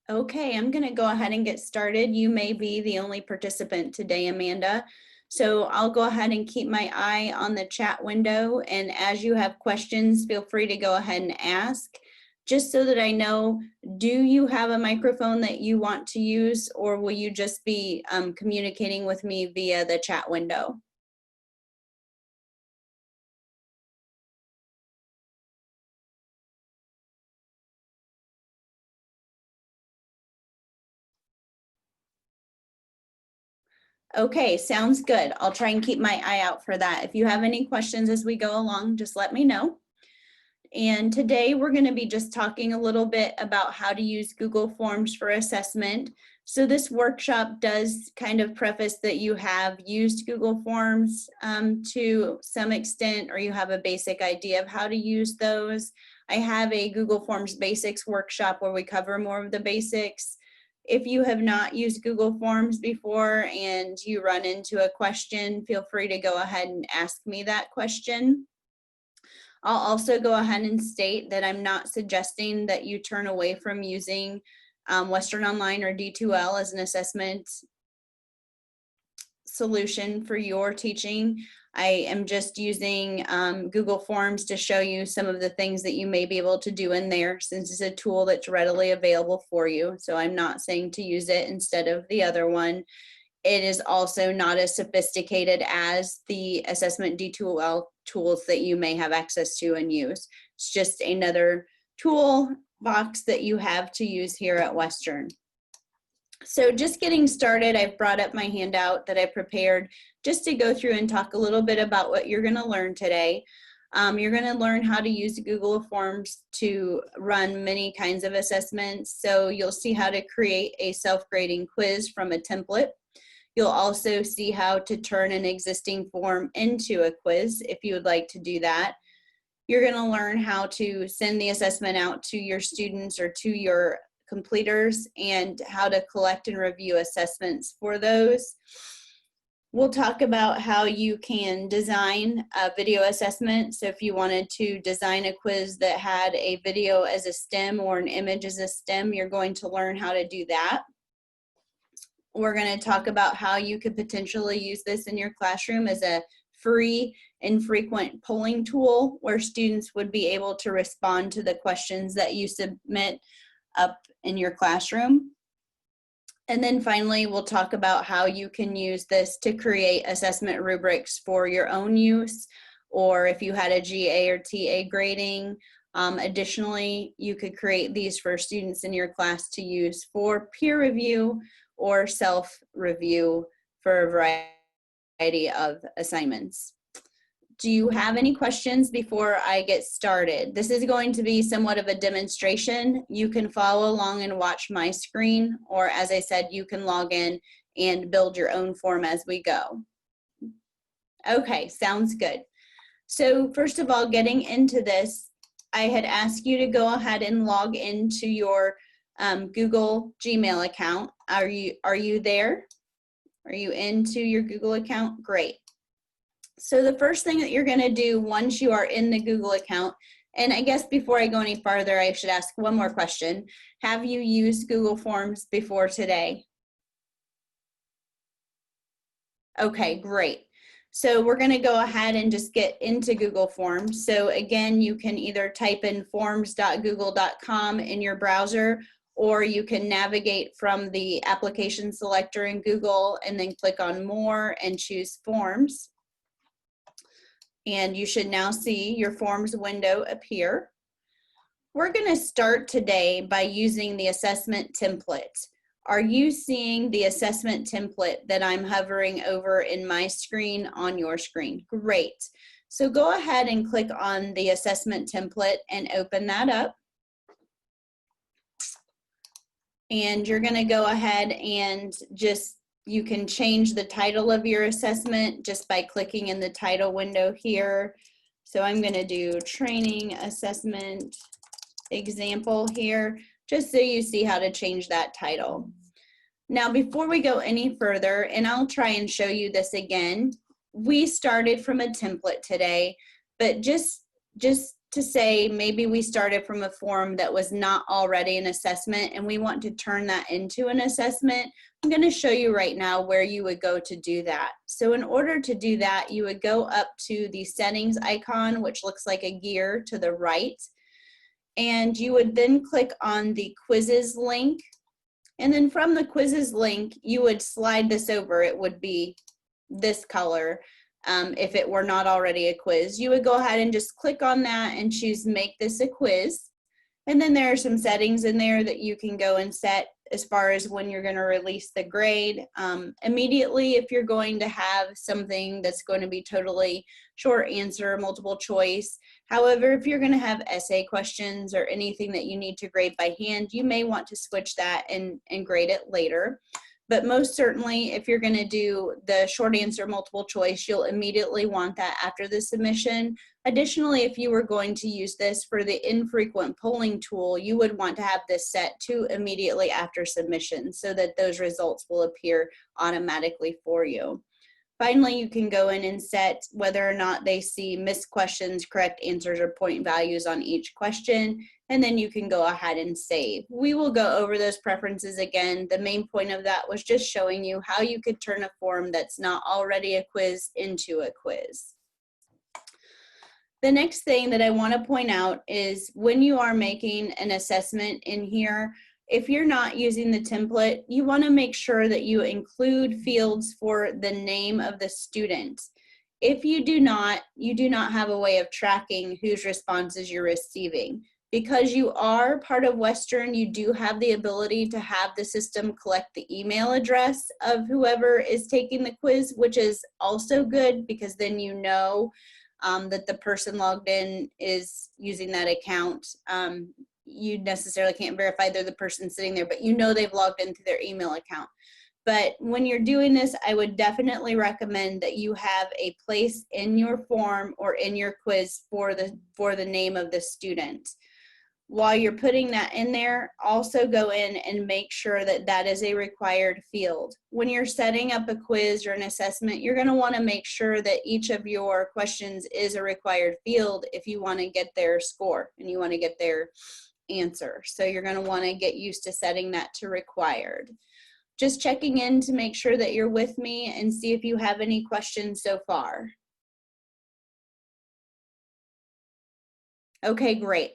Okay, I'm going to go ahead and get started. You may be the only participant today, Amanda. So I'll go ahead and keep my eye on the chat window. And as you have questions, feel free to go ahead and ask. Just so that I know, do you have a microphone that you want to use, or will you just be communicating with me via the chat window? Okay, sounds good. I'll try and keep my eye out for that. If you have any questions as we go along, just let me know. And today we're going to be just talking a little bit about how to use Google Forms for assessment. So this workshop does kind of preface that you have used Google Forms to some extent, or you have a basic idea of how to use those. I have a Google Forms Basics workshop where we cover more of the basics. If you have not used Google Forms before and you run into a question, feel free to go ahead and ask me that question. I'll also go ahead and state that I'm not suggesting that you turn away from using Western Online or D2L as an assessment solution for your teaching. I am just using Google Forms to show you some of the things that you may be able to do in there, since it's a tool that's readily available for you. So I'm not saying to use it instead of the other one. It is also not as sophisticated as the assessment D2L tools that you may have access to and use. It's just another tool box that you have to use here at Western. So just getting started, I've brought up my handout that I prepared just to go through and talk a little bit about what you're going to learn today. You're going to learn how to use Google Forms to run many kinds of assessments. So you'll see how to create a self-grading quiz from a template. You'll also see how to turn an existing form into a quiz if you would like to do that. You're going to learn how to send the assessment out to your students or to your completers, and how to collect and review assessments for those. We'll talk about how you can design a video assessment. So if you wanted to design a quiz that had a video as a stem or an image as a stem, you're going to learn how to do that. We're going to talk about how you could potentially use this in your classroom as a free and frequent polling tool where students would be able to respond to the questions that you submit up in your classroom. And then finally, we'll talk about how you can use this to create assessment rubrics for your own use, or if you had a GA or TA grading. Additionally, you could create these for students in your class to use for peer review or self-review for a variety of assignments. Do you have any questions before I get started? This is going to be somewhat of a demonstration. You can follow along and watch my screen, or as I said, you can log in and build your own form as we go. Okay, sounds good. So first of all, getting into this, I had asked you to go ahead and log into your Google Gmail account. Are you there? Are you into your Google account? Great. So the first thing that you're going to do once you are in the Google account, and I guess before I go any farther, I should ask one more question. Have you used Google Forms before today? Okay, great. So we're going to go ahead and just get into Google Forms. So again, you can either type in forms.google.com in your browser, or you can navigate from the application selector in Google and then click on More and choose Forms. And you should now see your Forms window appear. We're going to start today by using the assessment template. Are you seeing the assessment template that I'm hovering over in my screen on your screen? Great. So go ahead and click on the assessment template and open that up. And you're going to go ahead and you can change the title of your assessment just by clicking in the title window here. So I'm going to do training assessment example here, just so you see how to change that title. Now, before we go any further, and I'll try and show you this again, we started from a template today, but just to say maybe we started from a form that was not already an assessment and we want to turn that into an assessment, I'm going to show you right now where you would go to do that. So in order to do that, you would go up to the settings icon, which looks like a gear to the right, and you would then click on the quizzes link. And then from the quizzes link, you would slide this over. It would be this color. If it were not already a quiz, you would go ahead and just click on that and choose make this a quiz. And then there are some settings in there that you can go and set as far as when you're going to release the grade. Immediately, if you're going to have something that's going to be totally short answer, multiple choice. However, if you're going to have essay questions or anything that you need to grade by hand, you may want to switch that and grade it later. But most certainly, if you're going to do the short answer multiple choice, you'll immediately want that after the submission. Additionally, if you were going to use this for the infrequent polling tool, you would want to have this set to immediately after submission so that those results will appear automatically for you. Finally, you can go in and set whether or not they see missed questions, correct answers, or point values on each question, and then you can go ahead and save. We will go over those preferences again. The main point of that was just showing you how you could turn a form that's not already a quiz into a quiz. The next thing that I want to point out is when you are making an assessment in here, if you're not using the template, you want to make sure that you include fields for the name of the student. If you do not have a way of tracking whose responses you're receiving. Because you are part of Western, you do have the ability to have the system collect the email address of whoever is taking the quiz, which is also good because then you know that the person logged in is using that account. You necessarily can't verify they're the person sitting there, but you know they've logged into their email account. But when you're doing this, I would definitely recommend that you have a place in your form or in your quiz for the name of the student. While you're putting that in there, also go in and make sure that that is a required field. When you're setting up a quiz or an assessment, you're going to want to make sure that each of your questions is a required field if you want to get their score and you want to get their answer. So you're going to want to get used to setting that to required. Just checking in to make sure that you're with me and see if you have any questions so far. Okay, great.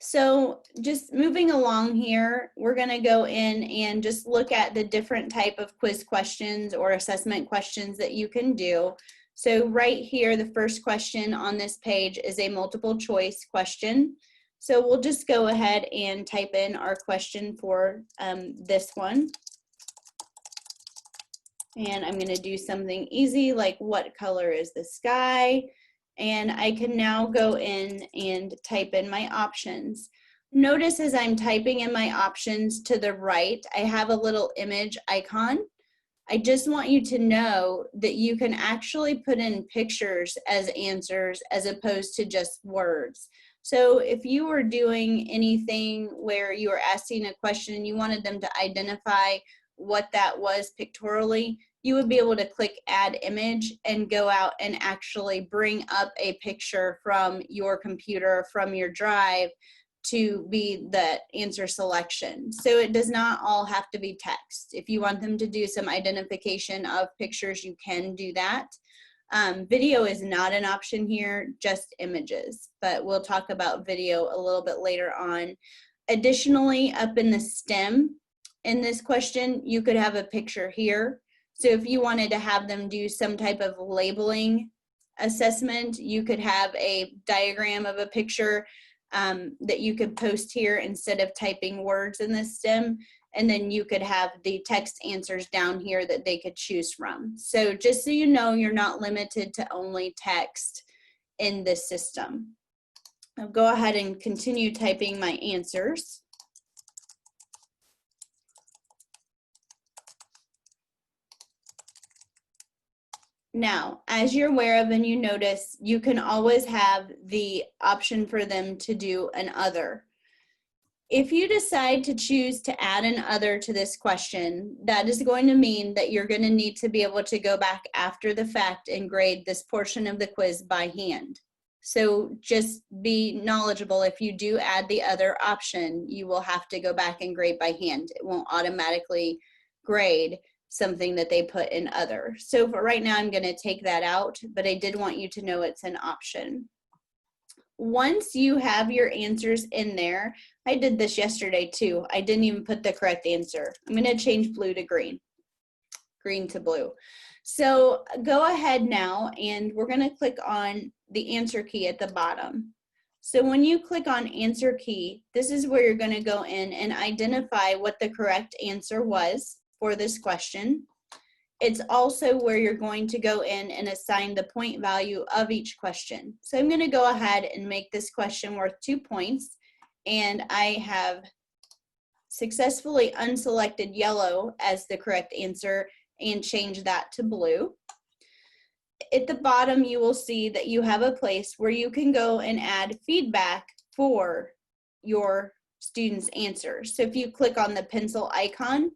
So just moving along here, we're going to go in and just look at the different type of quiz questions or assessment questions that you can do. So right here, the first question on this page is a multiple choice question. So we'll just go ahead and type in our question for this one. And I'm going to do something easy like what color is the sky? And I can now go in and type in my options. Notice as I'm typing in my options to the right, I have a little image icon. I just want you to know that you can actually put in pictures as answers as opposed to just words. So if you were doing anything where you were asking a question and you wanted them to identify what that was pictorially, you would be able to click add image and go out and actually bring up a picture from your computer, from your drive to be the answer selection. So it does not all have to be text. If you want them to do some identification of pictures, you can do that. Video is not an option here, just images, but we'll talk about video a little bit later on. Additionally, up in the stem in this question, you could have a picture here. So if you wanted to have them do some type of labeling assessment, you could have a diagram of a picture that you could post here instead of typing words in the stem. And then you could have the text answers down here that they could choose from. So just so you know, you're not limited to only text in this system. I'll go ahead and continue typing my answers. Now, as you're aware of and you notice, you can always have the option for them to do an other. If you decide to choose to add an other to this question, that is going to mean that you're going to need to be able to go back after the fact and grade this portion of the quiz by hand. So just be knowledgeable. If you do add the other option, you will have to go back and grade by hand. It won't automatically grade something that they put in other. So for right now, I'm going to take that out, but I did want you to know it's an option. Once you have your answers in there, I did this yesterday too. I didn't even put the correct answer. I'm going to change blue to green, green to blue. So go ahead now, and we're going to click on the answer key at the bottom. So when you click on answer key, this is where you're going to go in and identify what the correct answer was for this question. It's also where you're going to go in and assign the point value of each question. So I'm going to go ahead and make this question worth 2 points, and I have successfully unselected yellow as the correct answer and change that to blue. At the bottom, you will see that you have a place where you can go and add feedback for your students' answers. So if you click on the pencil icon,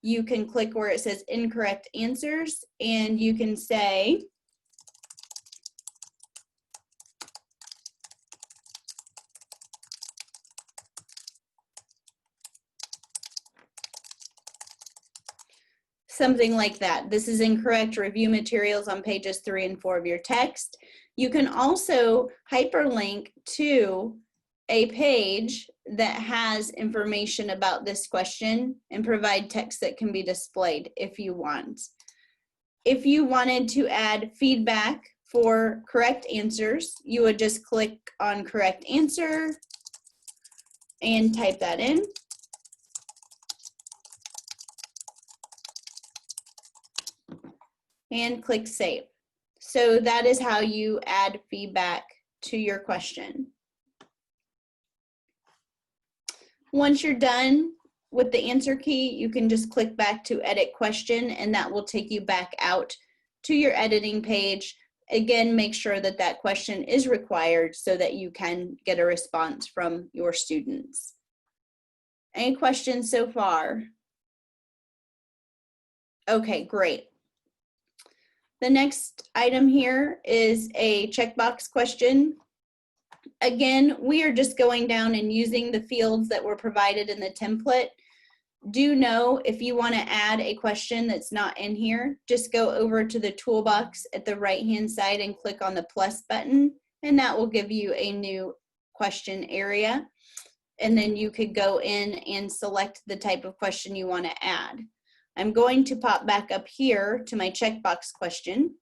you can click where it says incorrect answers, and you can say, something like that. This is incorrect. Review materials on pages 3 and 4 of your text. You can also hyperlink to a page that has information about this question and provide text that can be displayed if you want. If you wanted to add feedback for correct answers, you would just click on correct answer and type that in. And click save. So that is how you add feedback to your question. Once you're done with the answer key, you can just click back to edit question, and that will take you back out to your editing page. Again, make sure that that question is required so that you can get a response from your students. Any questions so far? Okay, great. The next item here is a checkbox question. Again, we are just going down and using the fields that were provided in the template. Do know if you want to add a question that's not in here, just go over to the toolbox at the right-hand side and click on the plus button, and that will give you a new question area. And then you could go in and select the type of question you want to add. I'm going to pop back up here to my checkbox question.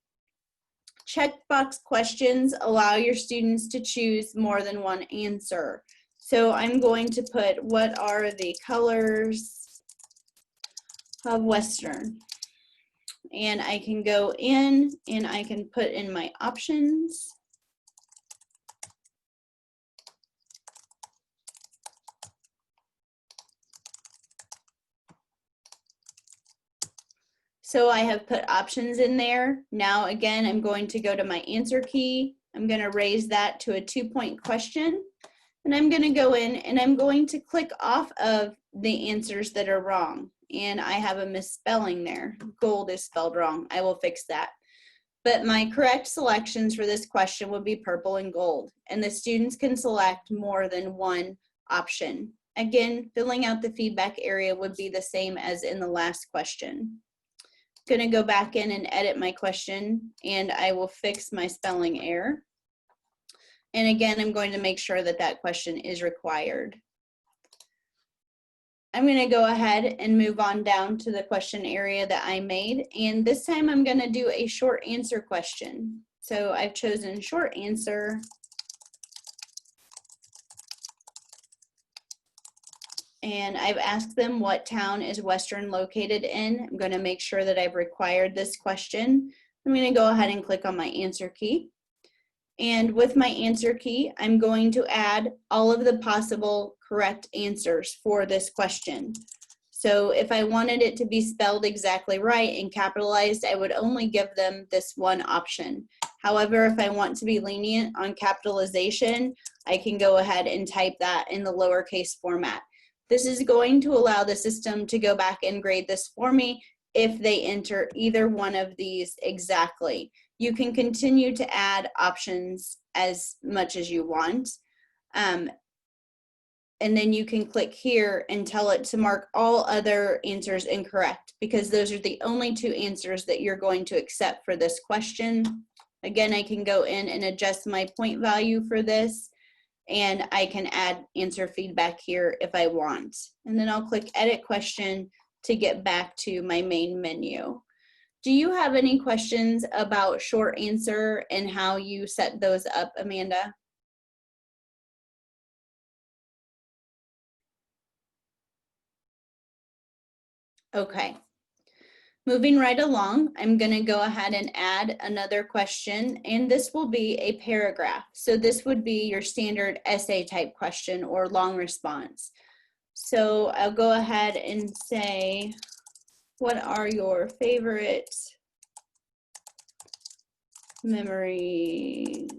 Checkbox questions allow your students to choose more than one answer. So I'm going to put, what are the colors of Western? And I can go in and I can put in my options. So I have put options in there. Now again, I'm going to go to my answer key. I'm going to raise that to a 2-point question. And I'm going to go in and I'm going to click off of the answers that are wrong. And I have a misspelling there. Gold is spelled wrong. I will fix that. But my correct selections for this question would be purple and gold. And the students can select more than one option. Again, filling out the feedback area would be the same as in the last question. Going to go back in and edit my question, and I will fix my spelling error. And again, I'm going to make sure that that question is required. I'm going to go ahead and move on down to the question area that I made, and this time I'm going to do a short answer question. So I've chosen short answer. And I've asked them what town is Western located in. I'm going to make sure that I've required this question. I'm going to go ahead and click on my answer key. And with my answer key, I'm going to add all of the possible correct answers for this question. So if I wanted it to be spelled exactly right and capitalized, I would only give them this one option. However, if I want to be lenient on capitalization, I can go ahead and type that in the lowercase format. This is going to allow the system to go back and grade this for me if they enter either one of these exactly. You can continue to add options as much as you want. And then you can click here and tell it to mark all other answers incorrect, because those are the only 2 answers that you're going to accept for this question. Again, I can go in and adjust my point value for this, and I can add answer feedback here if I want. And then I'll click edit question to get back to my main menu. Do you have any questions about short answer and how you set those up, Amanda? Okay, moving right along, I'm going to go ahead and add another question, and this will be a paragraph. So this would be your standard essay type question or long response. So I'll go ahead and say, what are your favorite memories?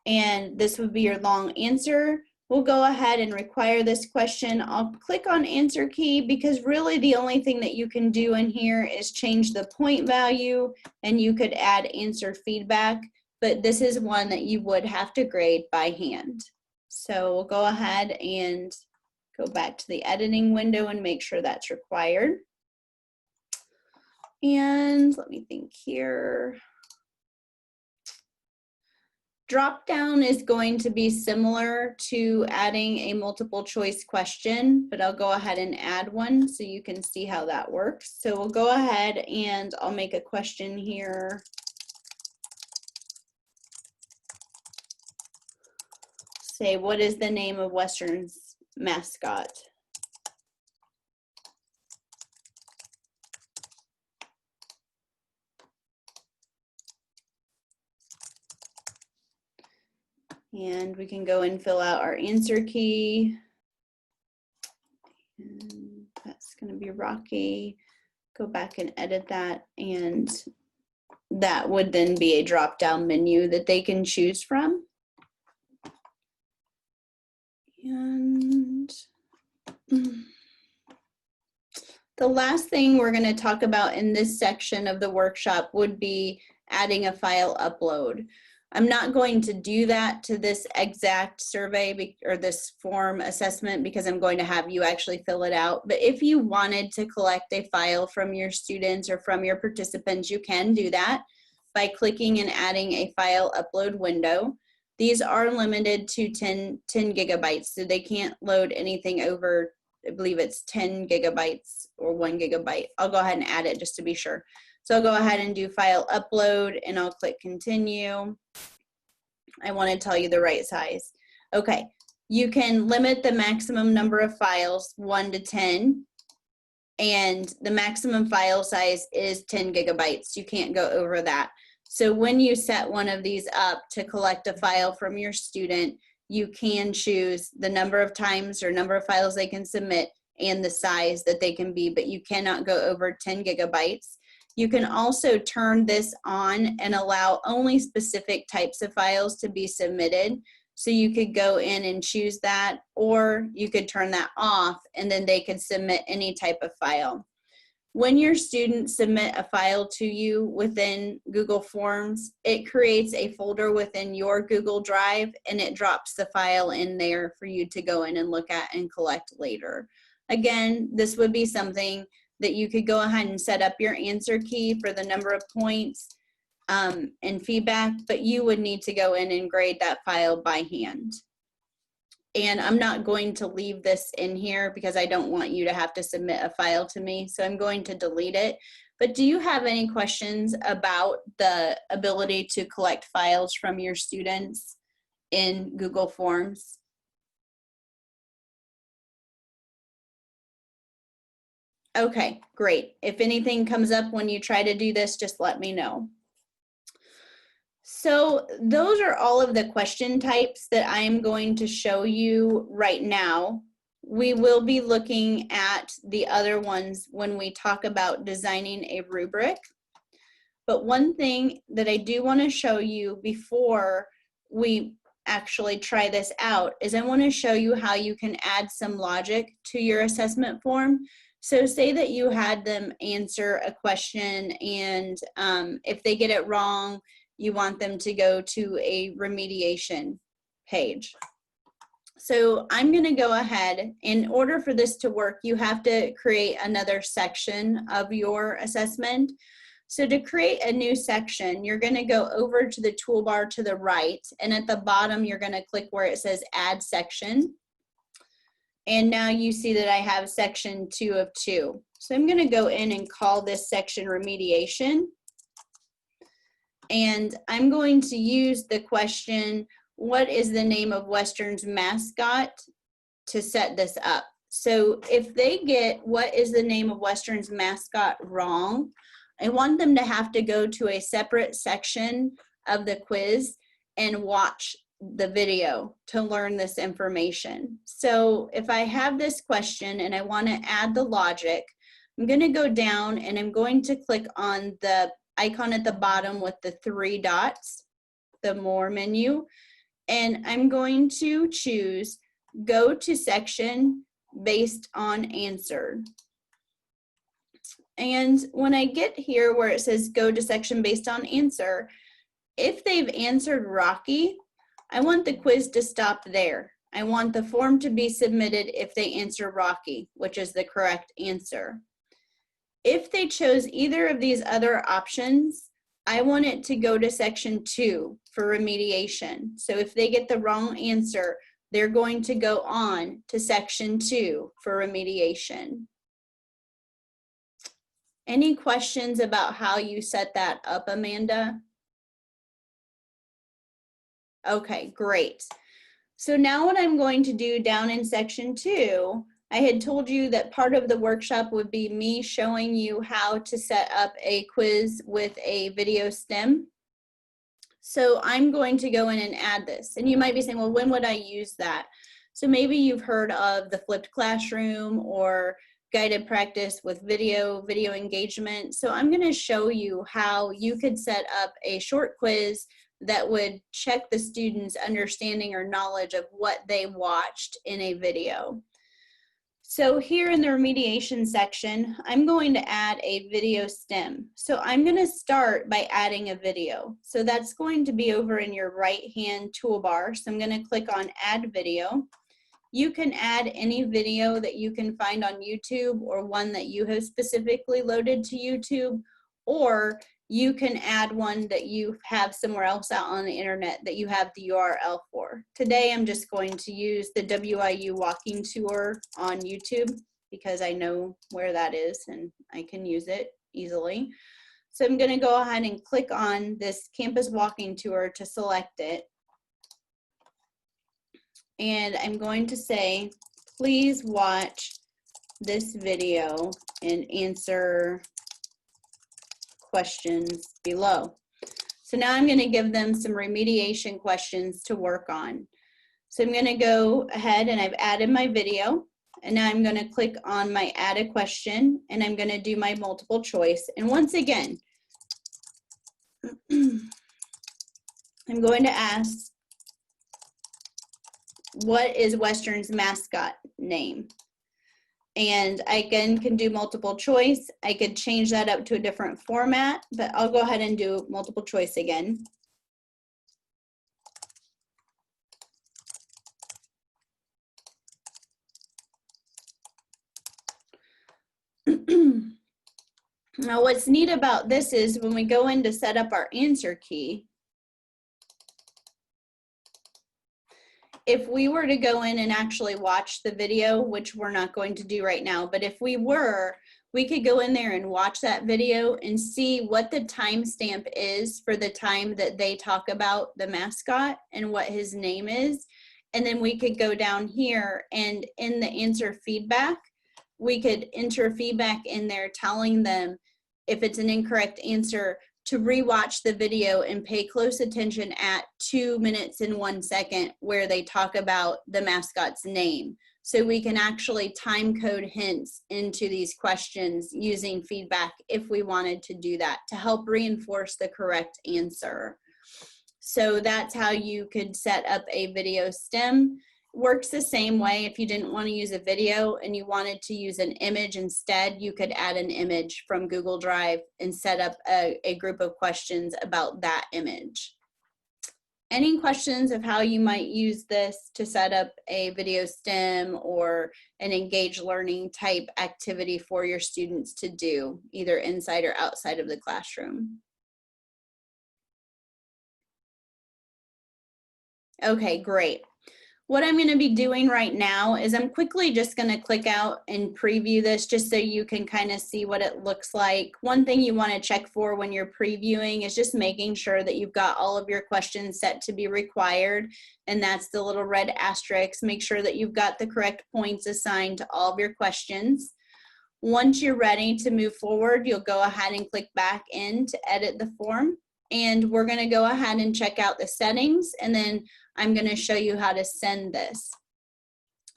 And this would be your long answer. We'll go ahead and require this question. I'll click on answer key because really the only thing that you can do in here is change the point value, and you could add answer feedback, but this is one that you would have to grade by hand. So we'll go ahead and go back to the editing window and make sure that's required. And let me think here. Dropdown is going to be similar to adding a multiple choice question, but I'll go ahead and add one so you can see how that works. So we'll go ahead and I'll make a question here. Say, what is the name of Western's mascot? And we can go and fill out our answer key. And that's going to be Rocky. Go back and edit that, and that would then be a drop-down menu that they can choose from. And the last thing we're going to talk about in this section of the workshop would be adding a file upload. I'm not going to do that to this exact survey or this form assessment because I'm going to have you actually fill it out. But if you wanted to collect a file from your students or from your participants, you can do that by clicking and adding a file upload window. These are limited to 10 gigabytes, so they can't load anything over, I believe it's 10 gigabytes or 1 gigabyte. I'll go ahead and add it just to be sure. So I'll go ahead and do file upload, and I'll click continue. I want to tell you the right size. Okay, you can limit the maximum number of files, 1 to 10, and the maximum file size is 10 gigabytes. You can't go over that. So when you set one of these up to collect a file from your student, you can choose the number of times or number of files they can submit and the size that they can be, but you cannot go over 10 gigabytes. You can also turn this on and allow only specific types of files to be submitted. So you could go in and choose that, or you could turn that off and then they could submit any type of file. When your students submit a file to you within Google Forms, it creates a folder within your Google Drive and it drops the file in there for you to go in and look at and collect later. Again, this would be something that you could go ahead and set up your answer key for the number of points and feedback, but you would need to go in and grade that file by hand. And I'm not going to leave this in here because I don't want you to have to submit a file to me, so I'm going to delete it. But do you have any questions about the ability to collect files from your students in Google Forms? Okay, great. If anything comes up when you try to do this, just let me know. So those are all of the question types that I am going to show you right now. We will be looking at the other ones when we talk about designing a rubric. But one thing that I do want to show you before we actually try this out is I want to show you how you can add some logic to your assessment form. So say that you had them answer a question and if they get it wrong, you want them to go to a remediation page. So I'm going to go ahead. In order for this to work, you have to create another section of your assessment. So to create a new section, you're going to go over to the toolbar to the right, and at the bottom, you're going to click where it says Add Section. And now you see that I have section 2 of 2. So I'm going to go in and call this section Remediation. And I'm going to use the question, what is the name of Western's mascot, to set this up. So if they get what is the name of Western's mascot wrong, I want them to have to go to a separate section of the quiz and watch the video to learn this information. So if I have this question and I want to add the logic, I'm going to go down and I'm going to click on the icon at the bottom with the 3 dots, the More menu, and I'm going to choose Go to Section Based on Answer. And when I get here where it says Go to Section Based on Answer, if they've answered Rocky, I want the quiz to stop there. I want the form to be submitted if they answer Rocky, which is the correct answer. If they chose either of these other options, I want it to go to section 2 for remediation. So if they get the wrong answer, they're going to go on to section 2 for remediation. Any questions about how you set that up, Amanda? Okay, great. So now what I'm going to do down in section 2, I had told you that part of the workshop would be me showing you how to set up a quiz with a video stem. So I'm going to go in and add this. And you might be saying, well, when would I use that? So maybe you've heard of the flipped classroom or guided practice with video engagement. So I'm going to show you how you could set up a short quiz that would check the students' understanding or knowledge of what they watched in a video. So here in the remediation section, I'm going to add a video stem. So I'm going to start by adding a video. So that's going to be over in your right-hand toolbar. So I'm going to click on Add Video. You can add any video that you can find on YouTube or one that you have specifically loaded to YouTube, or you can add one that you have somewhere else out on the internet that you have the URL for. Today, I'm just going to use the WIU walking tour on YouTube because I know where that is and I can use it easily. So I'm going to go ahead and click on this campus walking tour to select it. And I'm going to say, please watch this video and answer questions below. So now I'm going to give them some remediation questions to work on. So I'm going to go ahead and I've added my video, and now I'm going to click on my add a question, and I'm going to do my multiple choice. And once again, I'm going to ask, what is Western's mascot name? And I again can do multiple choice. I could change that up to a different format, but I'll go ahead and do multiple choice again. Now what's neat about this is when we go in to set up our answer key, if we were to go in and actually watch the video, which we're not going to do right now, but if we were, we could go in there and watch that video and see what the timestamp is for the time that they talk about the mascot and what his name is. And then we could go down here and in the answer feedback, we could enter feedback in there telling them if it's an incorrect answer to rewatch the video and pay close attention at 2 minutes and 1 second where they talk about the mascot's name. So we can actually time code hints into these questions using feedback if we wanted to do that to help reinforce the correct answer. So that's how you could set up a video stem. works the same way. If you didn't want to use a video and you wanted to use an image instead, you could add an image from Google Drive and set up a group of questions about that image. Any questions of how you might use this to set up a video STEM or an engaged learning type activity for your students to do, either inside or outside of the classroom? Okay, great. What I'm going to be doing right now is I'm quickly just going to click out and preview this just so you can kind of see what it looks like. One thing you want to check for when you're previewing is just making sure that you've got all of your questions set to be required, and that's the little red asterisk. Make sure that you've got the correct points assigned to all of your questions. Once you're ready to move forward, you'll go ahead and click back in to edit the form. And we're going to go ahead and check out the settings, and then I'm going to show you how to send this.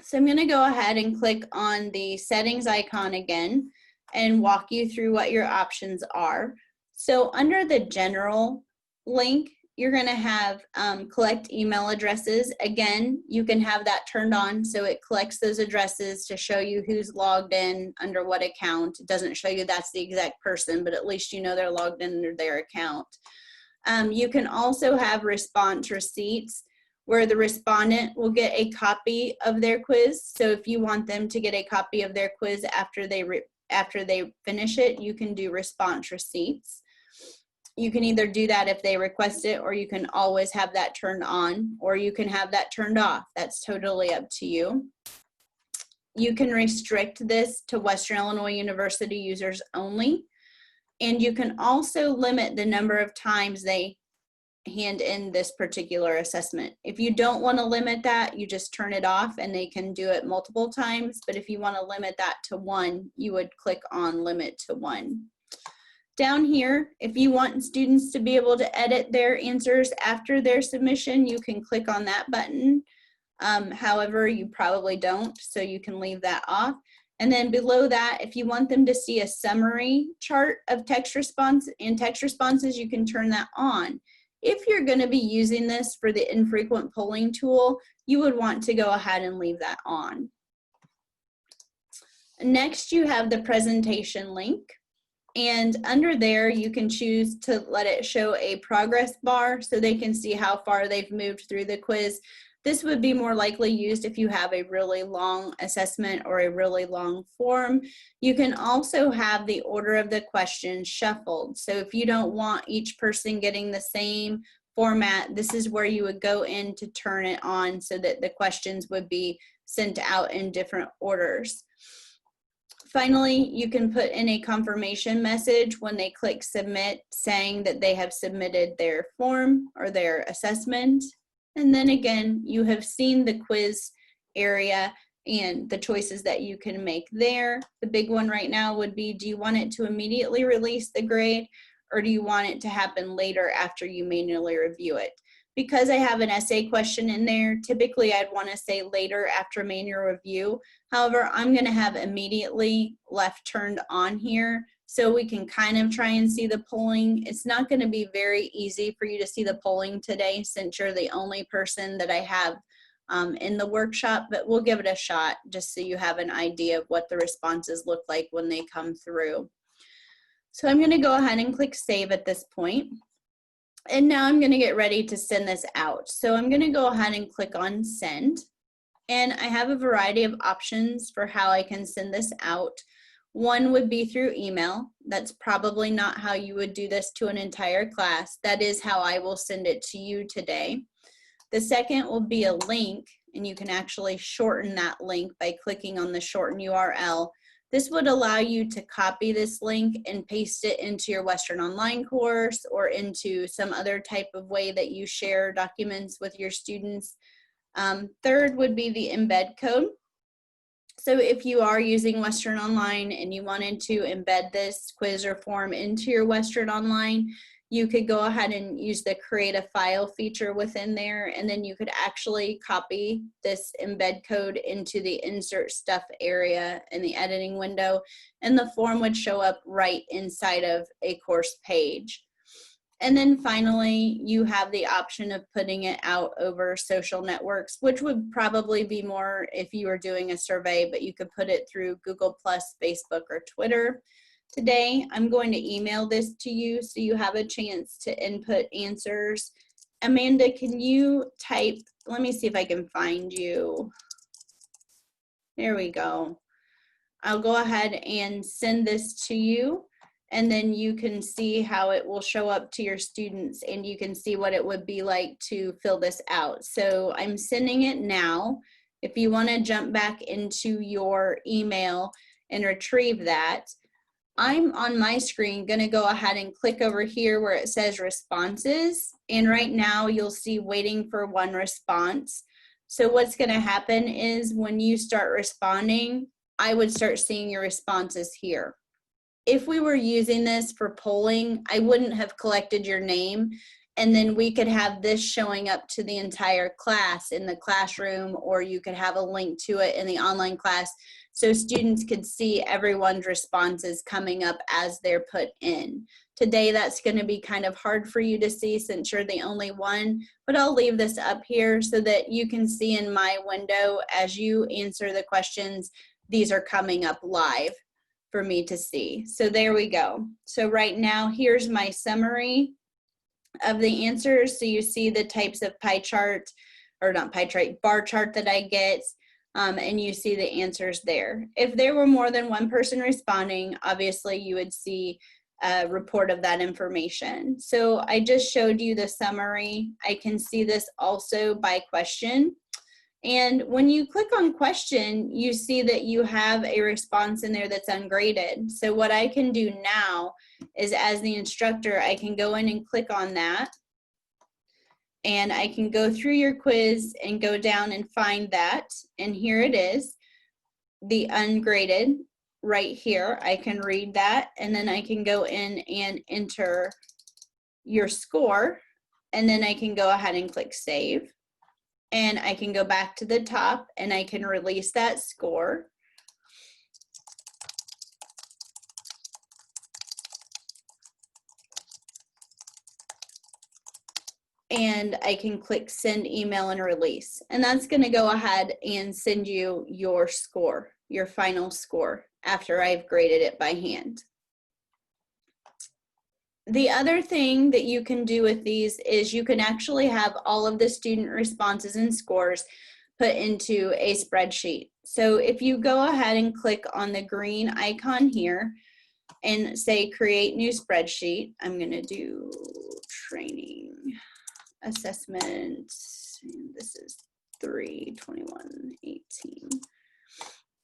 So I'm going to go ahead and click on the settings icon again and walk you through what your options are. So under the general link, you're going to have collect email addresses. Again, you can have that turned on so it collects those addresses to show you who's logged in under what account. It doesn't show you that's the exact person, but at least you know they're logged in under their account. You can also have response receipts where the respondent will get a copy of their quiz. So if you want them to get a copy of their quiz after they finish it, you can do response receipts. You can either do that if they request it, or you can always have that turned on, or you can have that turned off. That's totally up to you. You can restrict this to Western Illinois University users only. And you can also limit the number of times they hand in this particular assessment. If you don't want to limit that, you just turn it off and they can do it multiple times. But if you want to limit that to 1, you would click on limit to 1. Down here, if you want students to be able to edit their answers after their submission, you can click on that button. However, you probably don't, so you can leave that off. And then below that, if you want them to see a summary chart of text response and text responses, you can turn that on. If you're going to be using this for the infrequent polling tool, you would want to go ahead and leave that on. Next, you have the presentation link. And under there, you can choose to let it show a progress bar so they can see how far they've moved through the quiz. This would be more likely used if you have a really long assessment or a really long form. You can also have the order of the questions shuffled. So if you don't want each person getting the same format, this is where you would go in to turn it on so that the questions would be sent out in different orders. Finally, you can put in a confirmation message when they click submit saying that they have submitted their form or their assessment. And then again, you have seen the quiz area and the choices that you can make there. The big one right now would be, do you want it to immediately release the grade, or do you want it to happen later after you manually review it? Because I have an essay question in there, typically I'd want to say later after manual review. However, I'm going to have immediately left turned on here so we can kind of try and see the polling. It's not going to be very easy for you to see the polling today since you're the only person that I have in the workshop, but we'll give it a shot just so you have an idea of what the responses look like when they come through. So I'm going to go ahead and click save at this point. And now I'm going to get ready to send this out. So I'm going to go ahead and click on send. And I have a variety of options for how I can send this out. One would be through email. That's probably not how you would do this to an entire class. That is how I will send it to you today. The second will be a link, and you can actually shorten that link by clicking on the shorten URL. This would allow you to copy this link and paste it into your Western Online course or into some other type of way that you share documents with your students. Third would be the embed code. So if you are using Western Online and you wanted to embed this quiz or form into your Western Online, you could go ahead and use the create a file feature within there, and then you could actually copy this embed code into the insert stuff area in the editing window, and the form would show up right inside of a course page. And then finally, you have the option of putting it out over social networks, which would probably be more if you were doing a survey, but you could put it through Google+, Facebook, or Twitter. Today, I'm going to email this to you so you have a chance to input answers. Amanda, can you type, let me see if I can find you. There we go. I'll go ahead and send this to you, and then you can see how it will show up to your students, and you can see what it would be like to fill this out. So I'm sending it now. If you want to jump back into your email and retrieve that, I'm on my screen going to go ahead and click over here where it says responses. And right now you'll see waiting for one response. So what's going to happen is when you start responding, I would start seeing your responses here. If we were using this for polling, I wouldn't have collected your name, and then we could have this showing up to the entire class in the classroom, or you could have a link to it in the online class so students could see everyone's responses coming up as they're put in. Today, that's going to be kind of hard for you to see since you're the only one, but I'll leave this up here so that you can see in my window as you answer the questions, these are coming up live for me to see. So there we go. So right now, here's my summary of the answers. So you see the types of pie chart, or not pie chart, bar chart that I get, and you see the answers there. If there were more than one person responding, obviously you would see a report of that information. So I just showed you the summary. I can see this also by question. And when you click on question, you see that you have a response in there that's ungraded. So what I can do now is, as the instructor, I can go in and click on that. And I can go through your quiz and go down and find that. And here it is, the ungraded right here. I can read that, and then I can go in and enter your score. And then I can go ahead and click save. And I can go back to the top and I can release that score. And I can click send email and release. And that's going to go ahead and send you your score, your final score, after I've graded it by hand. The other thing that you can do with these is you can actually have all of the student responses and scores put into a spreadsheet. So if you go ahead and click on the green icon here and say create new spreadsheet, I'm going to do training assessment, and this is 3/21/18,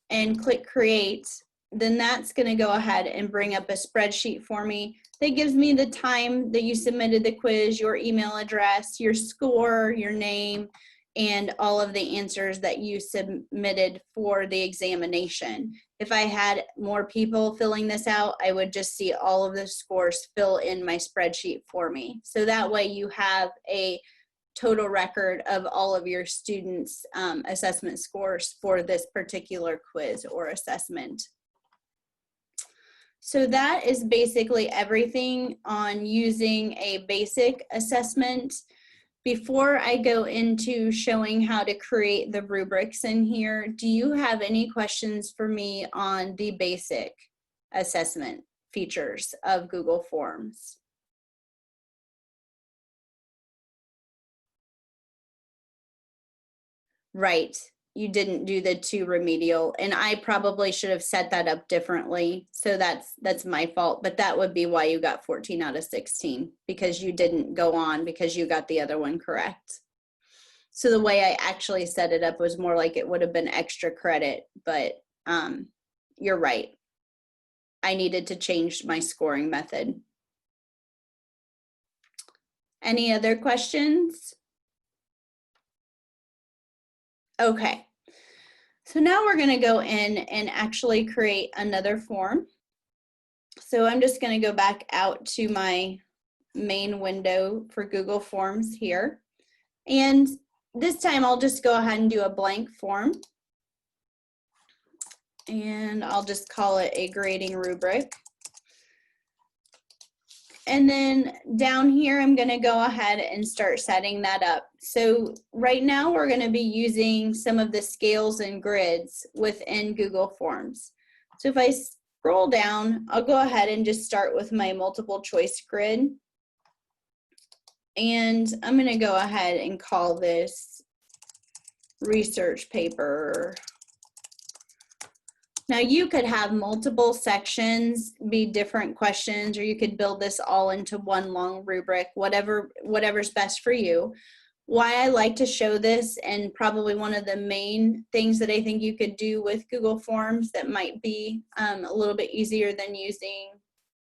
and click create, then that's going to go ahead and bring up a spreadsheet for me that gives me the time that you submitted the quiz, your email address, your score, your name, and all of the answers that you submitted for the examination. If I had more people filling this out, I would just see all of the scores fill in my spreadsheet for me. So that way you have a total record of all of your students' assessment scores for this particular quiz or assessment. So that is basically everything on using a basic assessment. Before I go into showing how to create the rubrics in here, do you have any questions for me on the basic assessment features of Google Forms? Right. You didn't do the 2 remedial, and I probably should have set that up differently. So that's my fault, but that would be why you got 14 out of 16, because you didn't go on because you got the other one correct. So the way I actually set it up was more like it would have been extra credit, but you're right. I needed to change my scoring method. Any other questions? Okay, so now we're going to go in and actually create another form. So I'm just going to go back out to my main window for Google Forms here. And this time I'll just go ahead and do a blank form. And I'll just call it a grading rubric. And then down here, I'm going to go ahead and start setting that up. So right now we're going to be using some of the scales and grids within Google Forms. So if I scroll down, I'll go ahead and just start with my multiple choice grid. And I'm going to go ahead and call this research paper. Now you could have multiple sections be different questions, or you could build this all into one long rubric, whatever's best for you. Why I like to show this, and probably one of the main things that I think you could do with Google Forms that might be a little bit easier than using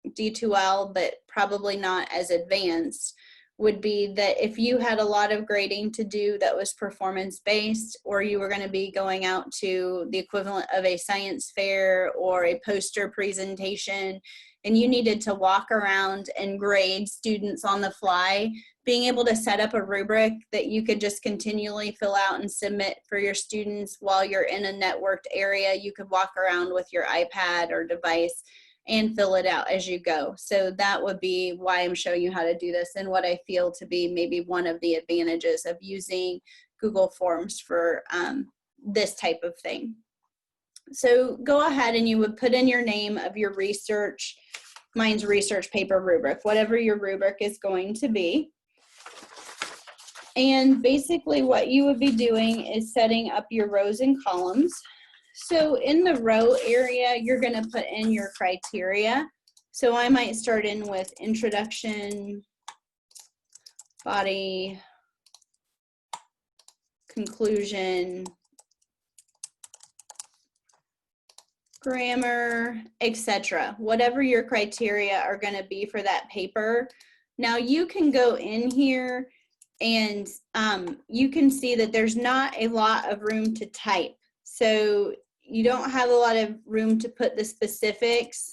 D2L, but probably not as advanced, would be that if you had a lot of grading to do that was performance-based, or you were going to be going out to the equivalent of a science fair or a poster presentation, and you needed to walk around and grade students on the fly, being able to set up a rubric that you could just continually fill out and submit for your students while you're in a networked area. You could walk around with your iPad or device and fill it out as you go. So that would be why I'm showing you how to do this, and what I feel to be maybe one of the advantages of using Google Forms for this type of thing. So go ahead and you would put in your name of your research. Mine's research paper rubric, whatever your rubric is going to be. And basically what you would be doing is setting up your rows and columns. So in the row area, you're going to put in your criteria. So I might start in with introduction, body, conclusion, grammar, etc. Whatever your criteria are going to be for that paper. Now you can go in here and you can see that there's not a lot of room to type. So you don't have a lot of room to put the specifics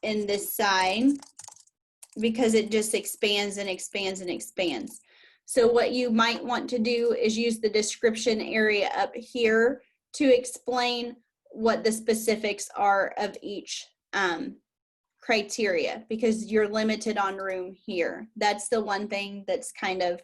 in this side, because it just expands and expands and expands. So what you might want to do is use the description area up here to explain what the specifics are of each criteria, because you're limited on room here. That's the one thing that's kind of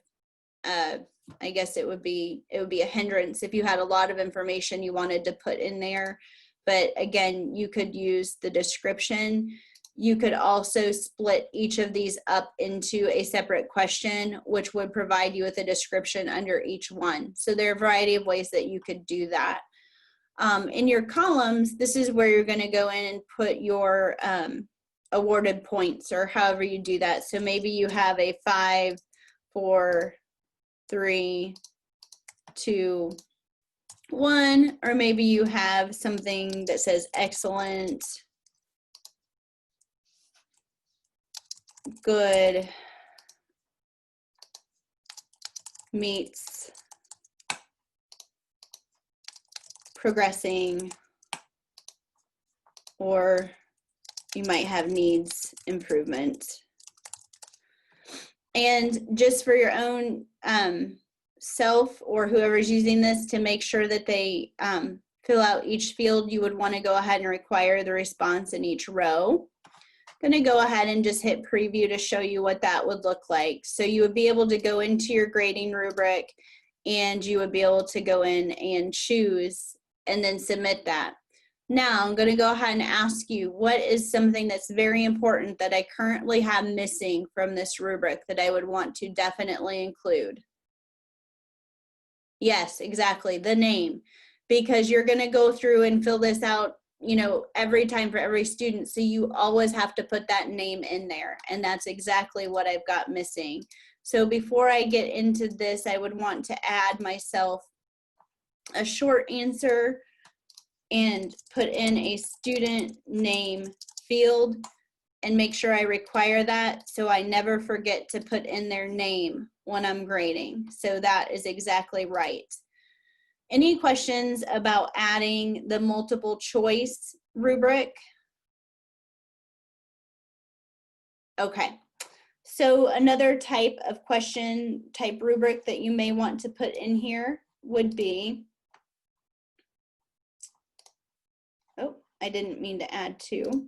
I guess it would be a hindrance if you had a lot of information you wanted to put in there. But again, you could use the description. You could also split each of these up into a separate question, which would provide you with a description under each one. So there are a variety of ways that you could do that. In your columns, this is where you're going to go in and put your awarded points, or however you do that. So maybe you have a 5, 4, 3, 2, 1, or maybe you have something that says excellent, good, meets, progressing, or you might have needs improvement. And just for your own self, or whoever's using this, to make sure that they fill out each field, you would want to go ahead and require the response in each row. I'm going to go ahead and just hit preview to show you what that would look like. So you would be able to go into your grading rubric, and you would be able to go in and choose and then submit that. Now I'm going to go ahead and ask you, what is something that's very important that I currently have missing from this rubric that I would want to definitely include? Yes, exactly, the name, because you're going to go through and fill this out, you know, every time for every student. So you always have to put that name in there, and that's exactly what I've got missing. So before I get into this, I would want to add myself a short answer and put in a student name field, and make sure I require that so I never forget to put in their name when I'm grading. So that is exactly right. Any questions about adding the multiple choice rubric? Okay. So another type of question type rubric that you may want to put in here would be, oh, I didn't mean to add two.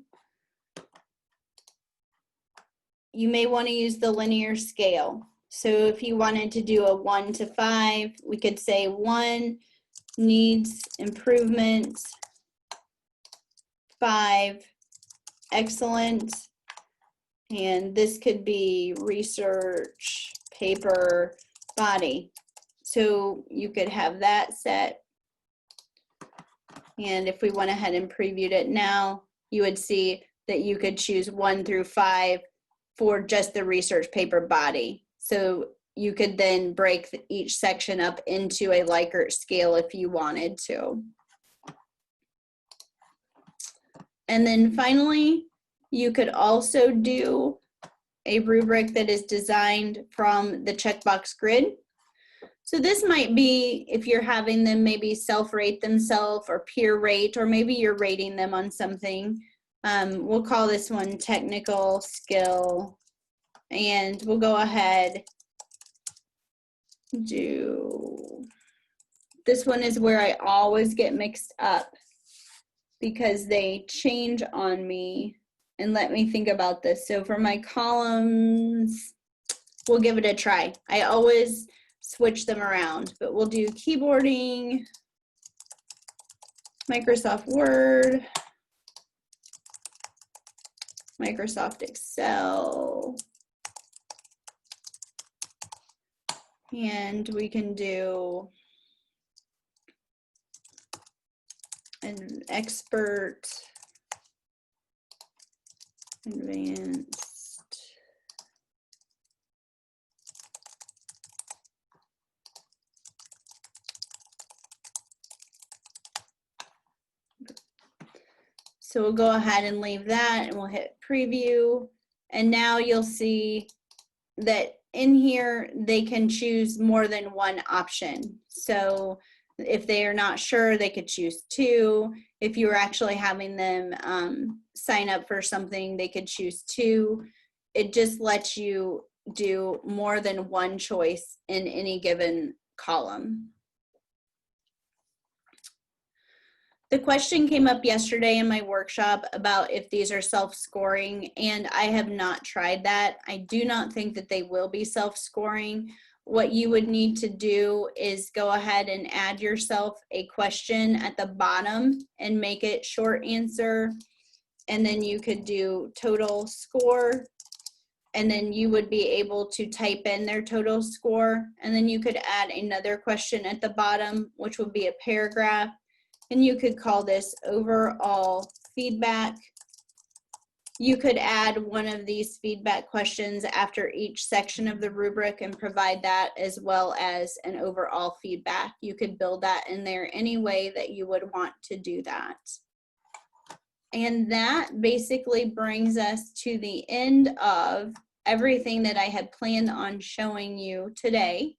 you may want to use the linear scale. So if you wanted to do a 1 to 5, we could say 1 needs improvement, 5 excellent, and this could be research paper body. So you could have that set. And if we went ahead and previewed it now, you would see that you could choose 1 through 5 for just the research paper body. So you could then break each section up into a Likert scale if you wanted to. And then finally, you could also do a rubric that is designed from the checkbox grid. So this might be if you're having them maybe self-rate themselves or peer rate, or maybe you're rating them on something. We'll call this one technical skill, and we'll go ahead do, this one is where I always get mixed up because they change on me. And let me think about this. So for my columns, we'll give it a try. I always switch them around, but we'll do keyboarding, Microsoft Word, Microsoft Excel, and we can do an expert, advanced, so we'll go ahead and leave that and we'll hit preview. And now you'll see that in here, they can choose more than one option. So if they are not sure, they could choose 2. If you were actually having them sign up for something, they could choose 2. It just lets you do more than one choice in any given column. The question came up yesterday in my workshop about if these are self-scoring, and I have not tried that. I do not think that they will be self-scoring. What you would need to do is go ahead and add yourself a question at the bottom and make it short answer. And then you could do total score. And then you would be able to type in their total score. And then you could add another question at the bottom, which would be a paragraph. And you could call this overall feedback. You could add one of these feedback questions after each section of the rubric and provide that as well as an overall feedback. You could build that in there any way that you would want to do that. And that basically brings us to the end of everything that I had planned on showing you today.